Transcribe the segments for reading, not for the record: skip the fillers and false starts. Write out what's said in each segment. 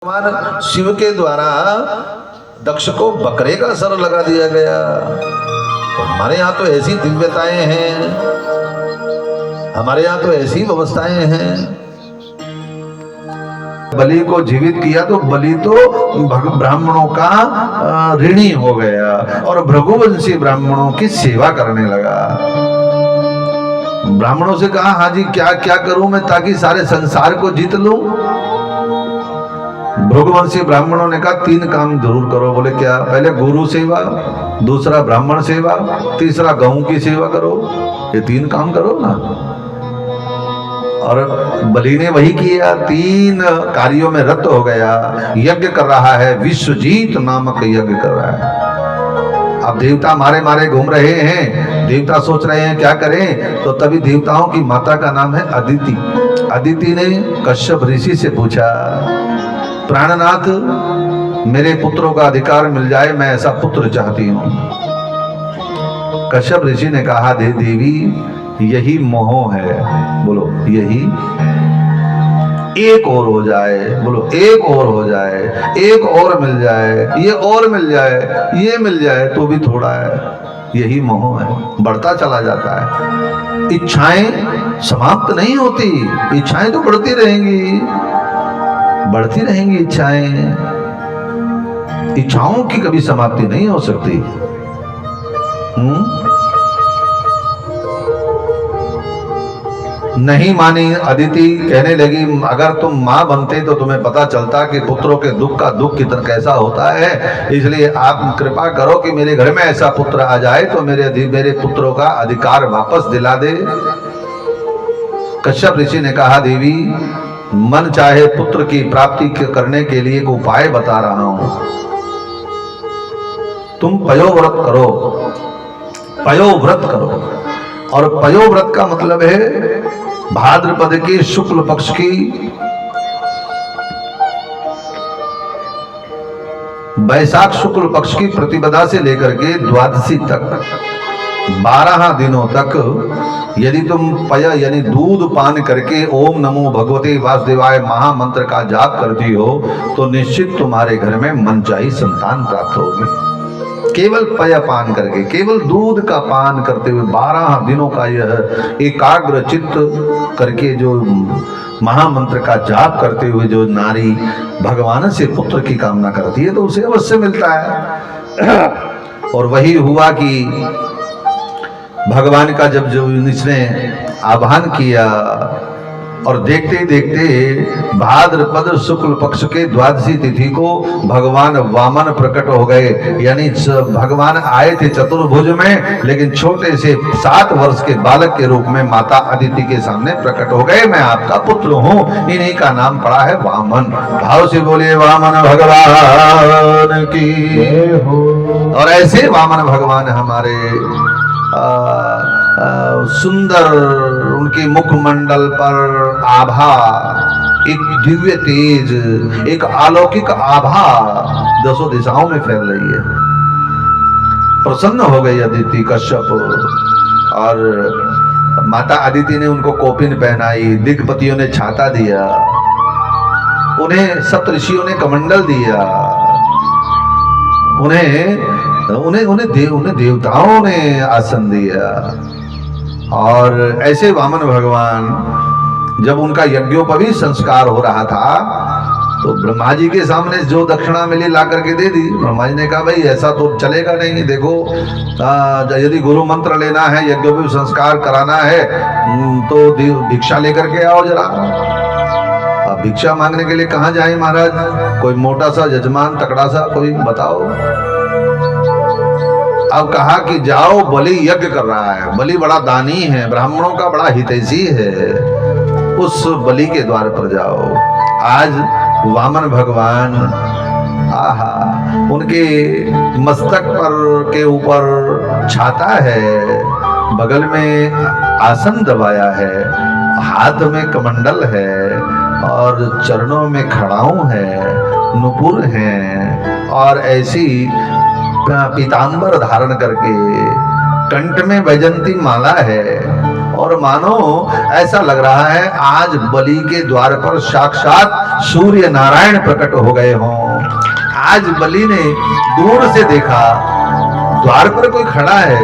भगवान शिव के द्वारा दक्ष को बकरे का सर लगा दिया गया। तो हमारे यहाँ तो ऐसी दिव्यताएं हैं, हमारे यहाँ तो ऐसी व्यवस्थाएं हैं। बलि को जीवित किया तो बलि तो ब्राह्मणों का ऋणी हो गया और भृगुवंशी ब्राह्मणों की सेवा करने लगा। ब्राह्मणों से कहा, हाँ जी क्या क्या करूं मैं ताकि सारे संसार को जीत लूं। भृगुवंशी ब्राह्मणों ने कहा 3 काम जरूर करो। बोले क्या? पहले गुरु सेवा, दूसरा ब्राह्मण सेवा, तीसरा गऊ की सेवा करो। ये 3 काम करो ना। और बलि ने वही किया, 3 कार्यों में रत हो गया। यज्ञ कर रहा है, विश्वजीत नामक यज्ञ कर रहा है। अब देवता मारे मारे घूम रहे हैं, देवता सोच रहे हैं क्या करें। तो तभी देवताओं की माता का नाम है अदिति। अदिति ने कश्यप ऋषि से पूछा, प्राणनाथ मेरे पुत्रों का अधिकार मिल जाए, मैं ऐसा पुत्र चाहती हूं। कश्यप ऋषि ने कहा, दे देवी यही मोह है। बोलो यही, एक और हो जाए। बोलो एक और हो जाए, एक और मिल जाए, ये और मिल जाए, ये मिल जाए तो भी थोड़ा है। यही मोह है, बढ़ता चला जाता है। इच्छाएं समाप्त नहीं होती, इच्छाएं तो बढ़ती रहेंगी, बढ़ती रहेंगी इच्छाएं। इच्छाओं की कभी समाप्ति नहीं हो सकती। नहीं मानी अदिति, कहने लगी अगर तुम माँ बनते तो तुम्हें पता चलता कि पुत्रों के दुख का दुख कितना कैसा होता है। इसलिए आप कृपा करो कि मेरे घर में ऐसा पुत्र आ जाए तो मेरे पुत्रों का अधिकार वापस दिला दे। कश्यप ऋषि ने कहा, देवी मन चाहे पुत्र की प्राप्ति करने के लिए एक उपाय बता रहा हूं। तुम पयोव्रत करो, पयोव्रत करो। और पयोव्रत का मतलब है भाद्रपद के शुक्ल पक्ष की वैशाख शुक्ल पक्ष की प्रतिपदा से लेकर के द्वादशी तक 12 दिनों तक यदि तुम पय यानी दूध पान करके ओम नमो भगवते वासुदेवाय महामंत्र का जाप करती हो तो निश्चित तुम्हारे घर में मनचाही संतान प्राप्त होगी। केवल पय पान करके, केवल दूध का पान करते हुए 12 दिनों का यह एकाग्र चित्त करके जो महामंत्र का जाप करते हुए जो नारी भगवान से पुत्र की कामना करती है तो उसे अवश्य मिलता है। और वही हुआ कि भगवान का जब जो इसने आह्वान किया और देखते ही देखते भाद्रपद शुक्ल पक्ष के द्वादशी तिथि को भगवान वामन प्रकट हो गए। यानी भगवान आए थे चतुर्भुज में, लेकिन छोटे से 7 वर्ष के बालक के रूप में माता अदिति के सामने प्रकट हो गए। मैं आपका पुत्र हूँ। इन्हीं का नाम पड़ा है वामन। भाव से बोलिए वामन भगवान की हो। और ऐसे वामन भगवान हमारे सुंदर, उनके मुखमंडल पर आभा, एक दिव्य तेज, एक अलौकिक आभा 10 दिशाओं में फैल रही है। प्रसन्न हो गई अदिति कश्यप और माता अदिति ने उनको कौपिन पहनाई, दिग्पतियों ने छाता दिया, उन्हें सप्तऋषियों ने कमंडल दिया, उन्हें देवताओं ने आसन दिया। और ऐसे वामन भगवान जब उनका यज्ञोपवीत संस्कार हो रहा था तो ब्रह्मा जी के सामने जो दक्षिणा मिली ला करके दे दी। ब्रह्मा जी ने कहा, भाई ऐसा तो चलेगा नहीं। देखो यदि गुरु मंत्र लेना है, यज्ञोपवीत संस्कार कराना है तो भिक्षा लेकर के आओ जरा। अब भिक्षा मांगने के लिए कहाँ जाए महाराज? कोई मोटा सा यजमान तकड़ा सा कोई बताओ। अब कहा कि जाओ, बलि यज्ञ कर रहा है, बलि बड़ा दानी है, ब्राह्मणों का बड़ा हितैषी है, उस बलि के द्वार पर जाओ। आज वामन भगवान, आहा, उनके मस्तक पर के ऊपर छाता है, बगल में आसन दबाया है, हाथ में कमंडल है और चरणों में खड़ाऊं है, नुपुर है और ऐसी पीतांबर धारण करके कंठ में वैजंती माला है और मानो ऐसा लग रहा है आज बलि के द्वार पर साक्षात सूर्य नारायण प्रकट हो गए हों। आज बलि ने दूर से देखा, द्वार पर कोई खड़ा है,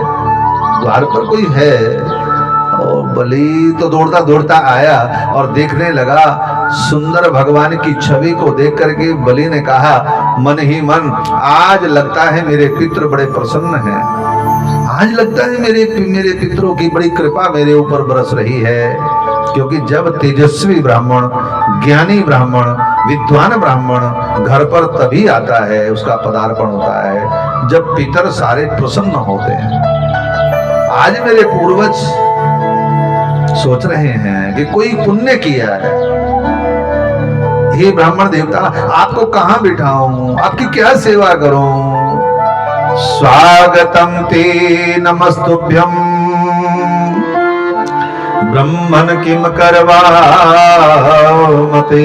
द्वार पर कोई है, और बलि तो दौड़ता दौड़ता आया और देखने लगा। सुंदर भगवान की छवि को देख करके बलि ने कहा मन ही मन, आज लगता है मेरे पितृ बड़े प्रसन्न हैं, आज लगता है मेरे पितरों की बड़ी कृपा मेरे ऊपर बरस रही है। क्योंकि जब तेजस्वी ब्राह्मण, ज्ञानी ब्राह्मण, विद्वान ब्राह्मण घर पर तभी आता है, उसका पदार्पण होता है जब पितर सारे प्रसन्न होते हैं। आज मेरे पूर्वज सोच रहे हैं कि कोई पुण्य किया है। हे ब्राह्मण देवता, आपको कहां बिठाऊं, आपकी क्या सेवा करूं? स्वागतम ते नमस्तुभ्यं ब्रह्मन किम करवा मते।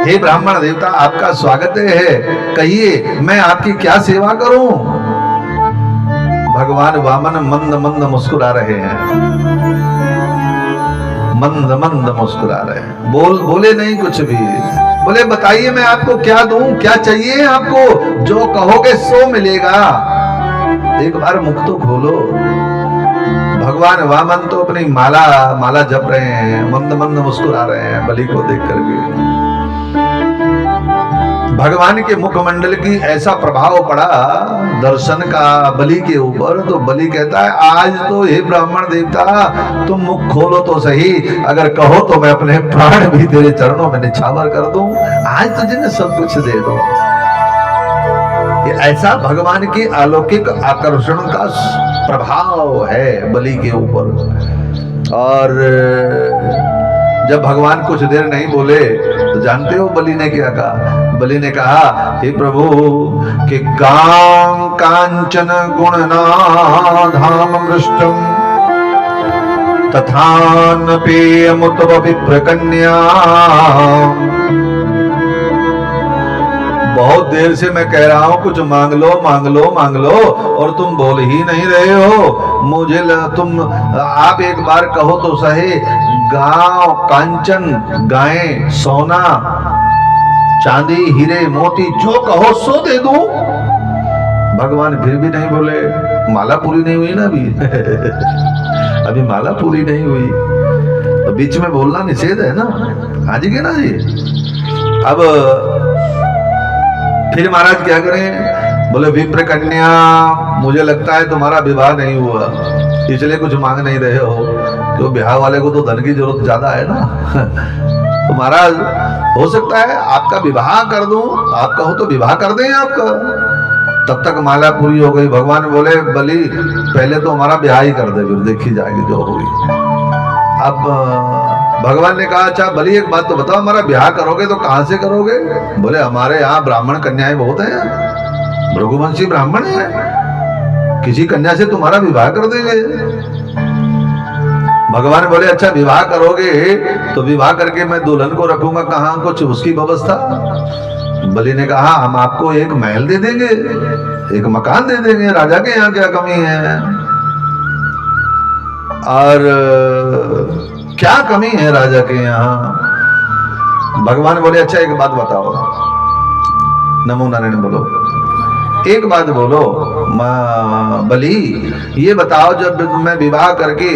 हे ब्राह्मण देवता, आपका स्वागत है, कहिए मैं आपकी क्या सेवा करूं? भगवान वामन मंद मंद मुस्कुरा रहे हैं, मंद मंद मुस्कुरा रहे हैं, बोले नहीं कुछ भी। बोले बताइए मैं आपको क्या दूं, क्या चाहिए आपको? जो कहोगे सो मिलेगा। एक बार मुख तो खोलो। भगवान वामन तो अपनी माला जप रहे हैं, मंद मंद मुस्कुरा रहे हैं बलि को देख करके। भगवान के मुखमंडल की ऐसा प्रभाव पड़ा दर्शन का बलि के ऊपर, तो बलि कहता है आज तो हे ब्राह्मण देवता तुम मुख खोलो तो सही, अगर कहो तो मैं अपने प्राण भी तेरे चरणों में निछावर कर दूं, आज तुझे मैं सब कुछ दे दूं। ये ऐसा भगवान के अलौकिक आकर्षण का प्रभाव है बलि के ऊपर। और जब भगवान कुछ देर नहीं बोले तो जानते हो बलि ने क्या कहा? बलि ने कहा हे प्रभु कि गां कांचन गुणनाधाम मृष्टम तथान पेयमुत विप्रकन्या। बहुत देर से मैं कह रहा हूं कुछ मांग लो मांग लो मांग लो, और तुम बोल ही नहीं रहे हो। मुझे तुम आप एक बार कहो तो सही, गांव कांचन, गायें, सोना, चांदी, हीरे, मोती, जो कहो सो दे दूं। भगवान फिर भी नहीं बोले। माला पूरी नहीं हुई ना अभी अभी माला पूरी नहीं हुई, तो बीच में बोलना निषेध है ना। आज के ना जी। अब फिर महाराज क्या करें? बोले विप्र कन्या, मुझे लगता है तुम्हारा विवाह नहीं हुआ, इसलिए कुछ मांग नहीं रहे हो। तो ब्याह वाले को तो धन की जरूरत ज्यादा है ना। तो महाराज हो सकता है आपका विवाह कर दूं, आप कहो तो विवाह कर दें आपका। तब तक माला पूरी हो गई। भगवान बोले बलि पहले तो हमारा ब्याह ही कर दे, फिर देखी जाएगी जो होगी। अब भगवान ने कहा अच्छा बलि एक बात तो बताओ, हमारा ब्याह करोगे तो कहां से करोगे? बोले हमारे यहाँ ब्राह्मण कन्याएं बहुत हैं, भृगुवंशी ब्राह्मण है, किसी कन्या से तुम्हारा विवाह कर देंगे। भगवान बोले अच्छा विवाह करोगे तो विवाह करके मैं दुल्हन को रखूंगा कहाँ, कुछ उसकी व्यवस्था? बलि ने कहा हम आपको एक महल दे देंगे, एक मकान दे देंगे, राजा के यहाँ क्या कमी है? और क्या कमी है राजा के यहाँ? भगवान बोले अच्छा एक बात बताओ। नमो नारायण बोलो, एक बात बोलो बलि, ये बताओ जब मैं विवाह करके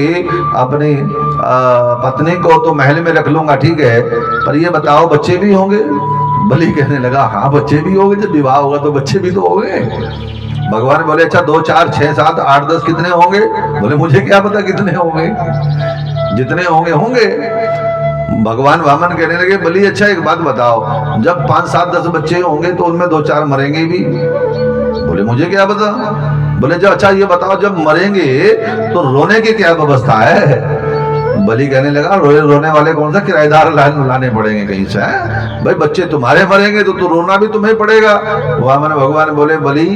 अपनी पत्नी को तो महल में रख लूंगा ठीक है, पर ये बताओ बच्चे भी होंगे? बलि कहने लगा हाँ बच्चे भी होंगे, जब विवाह होगा तो बच्चे भी तो होंगे। भगवान बोले अच्छा 2 4 6 7 8 10 कितने होंगे? बोले मुझे क्या पता कितने होंगे, जितने होंगे होंगे। भगवान वामन कहने लगे बलि अच्छा एक बात बताओ, जब 5 7 10 बच्चे होंगे तो उनमें 2 4 मरेंगे भी? बोले मुझे क्या पता। बोले जब अच्छा ये बताओ जब मरेंगे तो रोने की क्या व्यवस्था है? बलि कहने लगा रोने वाले कौन सा, किराएदार लाने पड़ेंगे कहीं से? भाई बच्चे तुम्हारे मरेंगे तो रोना भी तुम्हें पड़ेगा। वामन भगवान बोले बलि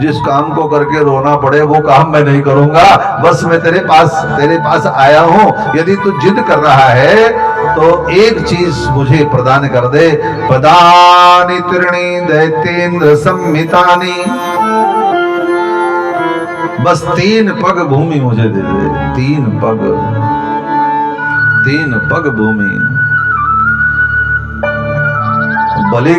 जिस काम को करके रोना पड़े वो काम मैं नहीं करूंगा, बस मैं तेरे पास आया हूं। यदि तू जिद कर रहा है तो एक चीज मुझे प्रदान कर दे। प्रदानी त्रिणी दैतेन्द्र संहितानि बस 3 पग भूमि मुझे दे दे, 3 पग भूमि। बलि